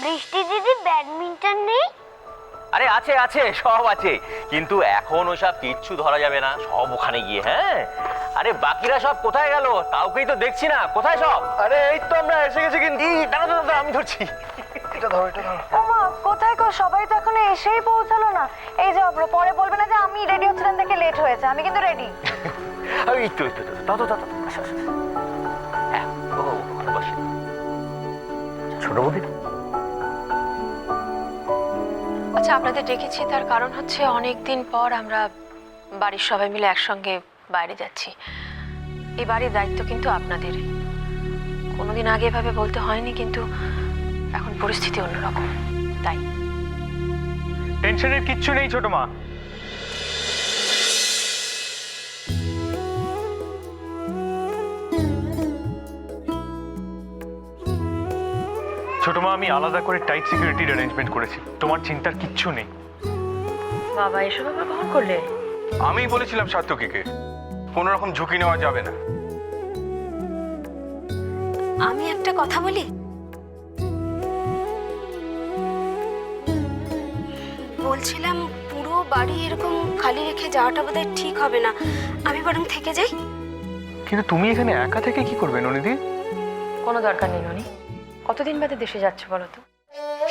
বৃষ্টি দিদি ব্যাডমিন্টন নেই? আরে আছে আছে, সব আছে, কিন্তু এখন ওইসব কিচ্ছু ধরা যাবে না, সব ওখানে গিয়ে। হ্যাঁ, আরে বাকিরা সব কোথায় গেল? কাউকেই তো দেখছি না, কোথায় সব? আরে এই তো আমরা এসে গেছি। কিন্তু দাঁড়া দাঁড়া দাঁড়া, আমি ধরছি। এটা ধরো, এটা ধরো। ওমা, কোথায় গো? সবাই তো এখনো এসেই পৌঁছালো না। এই যে অব্র, পরে বলবে না যে আমি রেডি হচ্ছিলাম দেখে লেট হয়েছে। আমি কিন্তু রেডি। এই তো দাও দাও দাও, আসো আসো। হ্যাঁ, ও বসে। ছোট বৌদি, আচ্ছা, আপনাদের ডেকেছি তার কারণ হচ্ছে অনেক দিন পর আমরা বাড়ির সবাই মিলে একসঙ্গে বাইরে যাচ্ছি। এই বাড়ির দায়িত্ব কিন্তু আপনাদের। কোনোদিন আগে এভাবে বলতে হয়নি, কিন্তু এখন পরিস্থিতি অন্যরকম, তাই। টেনশনের কিচ্ছু নেই ছোট মা। ছোট মা, আমি আলাদা করে টাইট সিকিউরিটির অ্যারেঞ্জমেন্ট করেছি, তোমার চিন্তার কিচ্ছু নেই। বাবা, এসব আবার কখন করলে? আমিই বলেছিলাম সাত্তকীকে কোনো রকম ঝুঁকি নেওয়া যাবে না। আমি একটা কথা বলি, বলছিলাম পুরো বাড়ি এরকম খালি রেখে যাওয়াটা বোধহয় ঠিক হবে না। আমি বরং থেকে যাই। কিন্তু তুমি এখানে একা থেকে কি করবে ননিদি? কোনো দরকার নেই ননি, কতদিন বাদে দেশে যাচ্ছ বলো তো?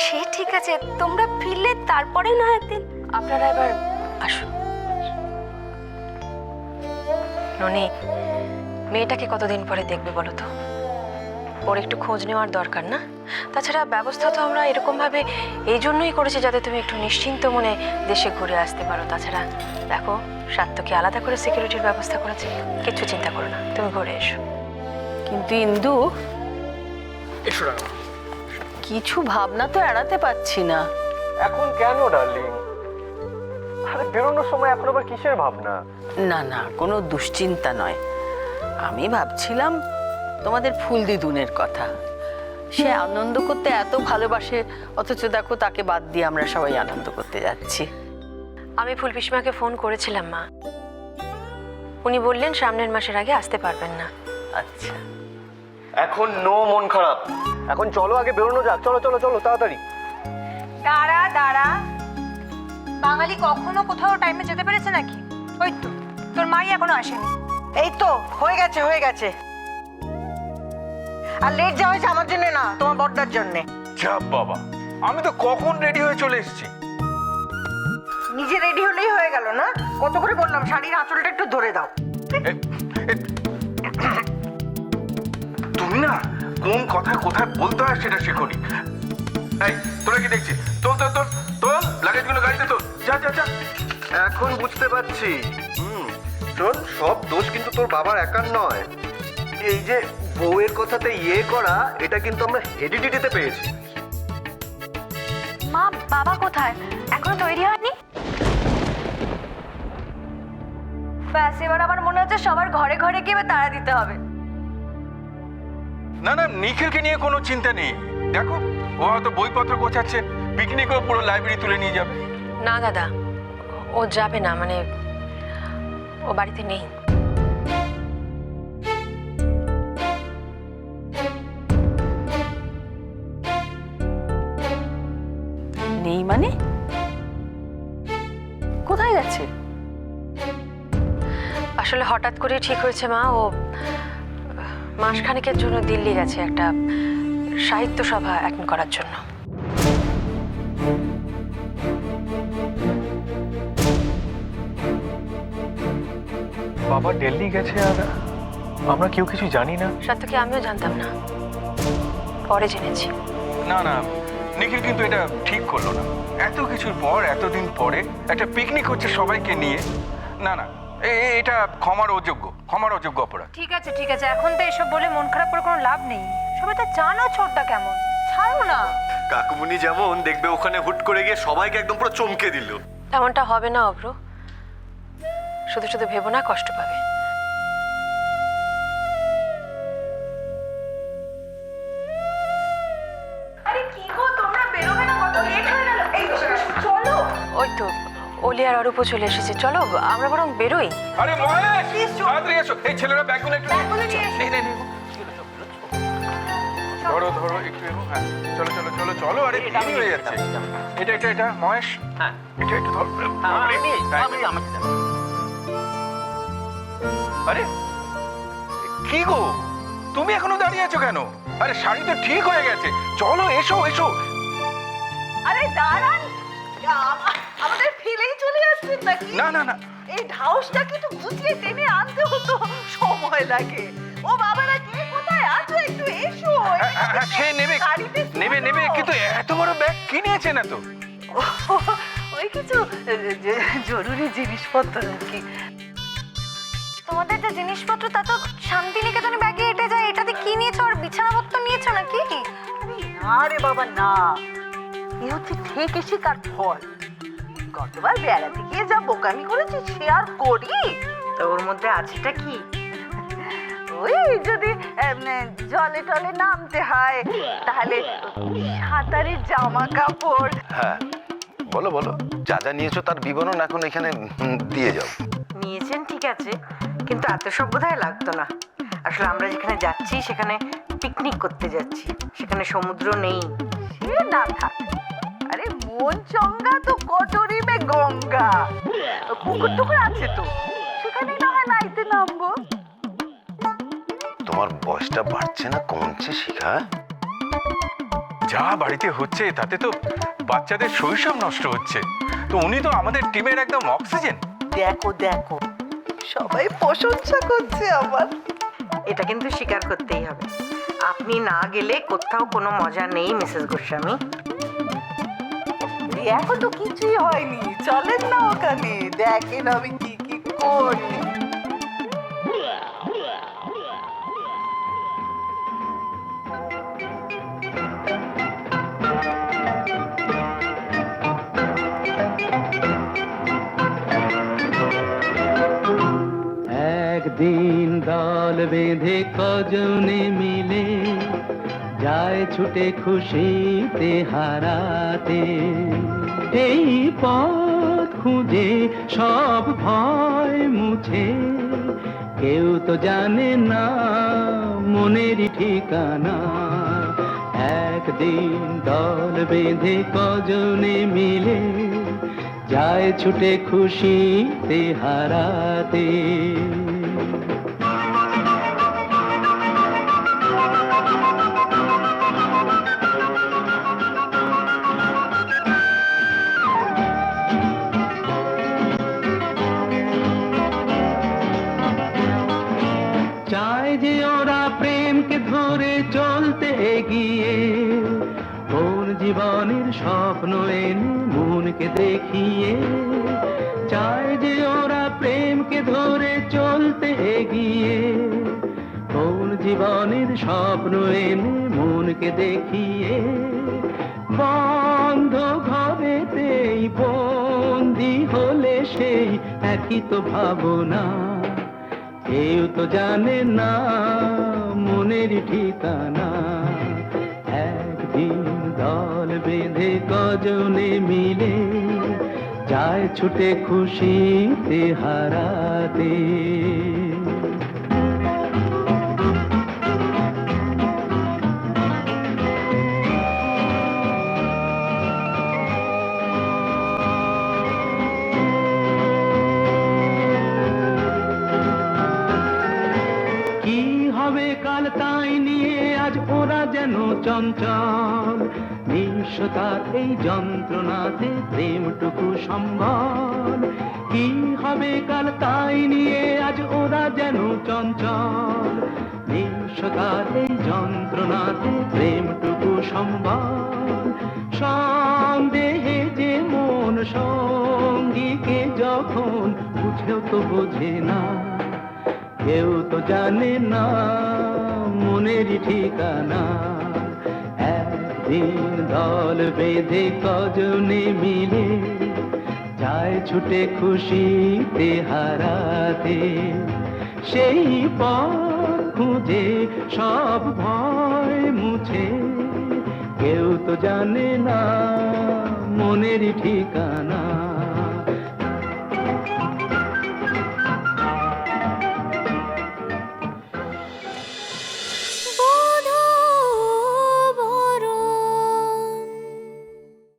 সে ঠিক আছে, তোমরা ফিরলে তারপরে না একদিন। আপনারা এবার আসুন। ননি, মেয়েটাকে কতদিন পরে দেখবে বলো তো? ওর একটু খোঁজ নেওয়ার দরকার না? তাছাড়া ব্যবস্থা তো আমরা এরকমভাবে এই জন্যই করেছি যাতে তুমি একটু নিশ্চিন্ত মনে দেশে ঘুরে আসতে পারো। তাছাড়া দেখো, সাত্তকী আলাদা করে সিকিউরিটির ব্যবস্থা করেছে, কিচ্ছু চিন্তা করো না, তুমি ঘুরে এসো। কিন্তু ইন্দু, এসো না। কিছু ভাবনা তো এড়াতে পারছি না। এখন কেন ডার্লিং? আরে বেরোনোর সময় এখন আবার কিসের ভাবনা? না না, কোনো দুশ্চিন্তা নয়। আমি ভাবছিলাম তোমাদের ফুল দিদুনের কথা। সে আনন্দ করতে এত ভালোবাসে, অথচ দেখো তাকে বাদ দিয়ে আমরা সবাই আনন্দ করতে যাচ্ছি। আমি ফুল পিসিমাকে ফোন করেছিলাম মা, উনি বললেন সামনের মাসের আগে আসতে পারবেন না। আচ্ছা, এখন নো মন খারাপ, এখন চলো আগে বেরোনো যাক। চলো চলো চলো তাড়াতাড়ি। দাঁড়া দাঁড়া, বাঙালি কখনো কোথাও টাইমে যেতে পেরেছে নাকি? ওই তো তোর মাই এখনো আসেনি। এই তো হয়ে গেছে হয়ে গেছে। আর লেট যাওয়া হয়েছে আমার জন্য না, তোমার বড়দার জন্যে। যা বাবা, আমি তো কখন রেডি হয়ে চলে এসেছি। নিজে রেডি হলেই হয়ে গেল না? কত করে বললাম শাড়ির আঁচলটা একটু ধরে দাও। তুমি না কোন কথা কোথায় বলতে হয় সেটা শেখোনি। এই তোরা কি দেখছিস? তোল তোল তোল তোল, লাগেজগুলো গাড়িতে তোল। যা যা যা। এখন বুঝতে পারছি। শোন, সব দোষ কিন্তু তোর বাবার একার নয়। এই যে বউয়ের কথাতে ইয়ে করা, এটা কিন্তু আমরা হেডিডিটিতে পেয়েছি। মা, বাবা কোথায়? এখনো তৈরি হয়নি? ব্যাস, এবার আমার মনে হচ্ছে সবার ঘরে ঘরে গিয়ে তাড়া দিতে হবে। না না, নিখিলকে নিয়ে কোনো চিন্তা নেই। দেখো, ও হয়তো বইপত্র গোছাচ্ছে, পিকনিকও পুরো লাইব্রেরি তুলে নিয়ে যাবে। না দাদা, ও যাবে না, মানে ও বাড়িতে নেই। নেই মানে? কোথায় গেছে? আসলে হঠাৎ করে ঠিক হয়েছে মা, ও মাসখানেকের জন্য দিল্লি গেছে একটা সাহিত্য সভা অ্যাটেন্ড করার জন্য। বাবা দিল্লি গেছে আর আমরা কেউ কিছু জানি না? সাত্তকী, আমিও জানতাম না, পরে জেনেছি। না না, নিখিল কিন্তু এটা ঠিক করলো না। এত কিছুর পর, এতদিন পরে একটা পিকনিক হচ্ছে সবাইকে নিয়ে। না না, এটা ক্ষমার অযোগ্য অপরাধ। ঠিক আছে ঠিক আছে, এখন তো এসব বলে মন খারাপ করে কোনো লাভ নেই। সবাই তো জানো ছোটটা কেমন, ছাড়ো না। কাকুমুনি যেমন দেখবে ওখানে হুট করে গিয়ে সবাইকে একদম পুরো চমকে দিল। তেমনটা হবে না অব্র, শুধু শুধু ভেবো না, কষ্ট পাবে। আরে কি গো, তোমরা বেরোবে না? কত লেট হয়ে গেল। এই তো চলো। ওই তো অলি আর অরূপও চলে এসেছে, চলো আমরা বরং বেরোই। আরে মহেশ, তাড়াতাড়ি এসো। এই ছেলেরা ব্যাগগুলো একটু ব্যাগগুলো নিয়ে এসো। ধরো। ধরো ধরো একটু এগো, হ্যাঁ চলো চলো চলো চলো, আরে দেরি হয়ে যাচ্ছে। এটা এটা এটা মহেশ, হ্যাঁ এটা একটু ধরো। আরে কি গো, তুমি এখনো দাঁড়িয়ে আছো কেন? আরে শাড়ি তো ঠিক হয়ে গেছে, চলো এসো এসো। আরে দাঁড়ান, আমাদের ফেলেই চলে আসছেন নাকি? না না না, এই ঢাউসটাকে একটু গুছিয়ে টেনে আনতে হতো, সময় লাগে। ও বাবারা, কে কোথায় আছো? একটু এসো। সে নেবে নেবে নেবে, কিন্তু এত বড় ব্যাগ কি নিয়েছেন এত? ওই কিছু জরুরি জিনিসপত্র আর কি। তোমাদের যে জিনিসপত্র তা তো শান্তিনিকেতনে ব্যাগে এটে যায়। এটাতে কি নিয়েছো? আর বিছানাপত্র নিয়েছো নাকি? না রে বাবা না, এ হচ্ছে থেকে শিকার ফল। গতবার বেড়াতে গিয়ে যা বোকামি করেছি সে আর করি। তো ওর মধ্যে আছেটা কি? ওই যদি জলে টলে নামতে হয় তাহলে সাঁতারের জামা কাপড়। হ্যাঁ বলো বলো, যা যা নিয়েছো তার বিবরণ এখন এখানে দিয়ে যাও। নিয়েছেন ঠিক আছে, কিন্তু এত সব বোধহয় লাগতো না। আসলে আমরা যেখানে যাচ্ছি সেখানে পিকনিক করতে যাচ্ছি, সেখানে সমুদ্র নেই। সে না থাক, আরে মন চঙ্গা তো কটরি মে গঙ্গা, পুকুর টুকুর আছে তো, সেখানে না হয় নাইতে নামবো। তোমার বয়সটা বাড়ছে না কমছে শিখা? যা বাড়িতে হচ্ছে তাতে তো বাচ্চাদের শৈশব নষ্ট হচ্ছে। তো উনি তো আমাদের টিমের একদম অক্সিজেন। দেখো দেখো, সবাই প্রশংসা করছে আমার। এটা কিন্তু স্বীকার করতেই হবে, আপনি না গেলে কোথাও কোনো মজা নেই মিসেস গোস্বামী। এখন তো কিছুই হয়নি, চলেন না ওখানে, দেখেন আমি কি কি করি। একদিন দল বেঁধে কজনে মিলে যায় ছুটে খুশিতে হারাতে, এই পথ খুঁজে সব ভয় মুছে, কেউ তো জানে না মনেরই ঠিকানা। একদিন দল বেঁধে কজনে মিলে যায় ছুটে খুশিতে হারাতে। চায় যে ওরা প্রেমকে ধরে চলতে এগিয়ে, কোন জীবনের স্বপ্ন এনে মনকে দেখিয়ে। চায় যে ওরা প্রেমকে ধরে চলতে এগিয়ে, কোন জীবনের স্বপ্ন এনে মনকে দেখিয়ে। বন্ধ ঘরেতেই বন্দি হলে সেই একই তো ভাবনা, কেউ তো জানে না মনের ঠিকানা। একদিন দল বেঁধে কজনে মিলে যায় ছুটে খুশিতে হারাতে। কি হবে কাল তাই নিয়ে আজ ওরা যেন চঞ্চল, নিঃস্বতার এই যন্ত্রণাতে প্রেমটুকু সম্বল। কি হবে কাল তাই নিয়ে আজ ওরা যেন চঞ্চল, নিঃস্বতার এই যন্ত্রণাতে প্রেমটুকু সম্বল। সন্দেহে যে মন সঙ্গীকে যখন বুঝেও তো বোঝে না, কেউ তো জানে না মনেরই ঠিকানা। একদিন দল বেঁধে কজনে মিলে যায় ছুটে খুশিতে হারাতে, সেই পথ খুঁজে সব ভয় মুছে, কেউ তো জানে না মনেরই ঠিকানা।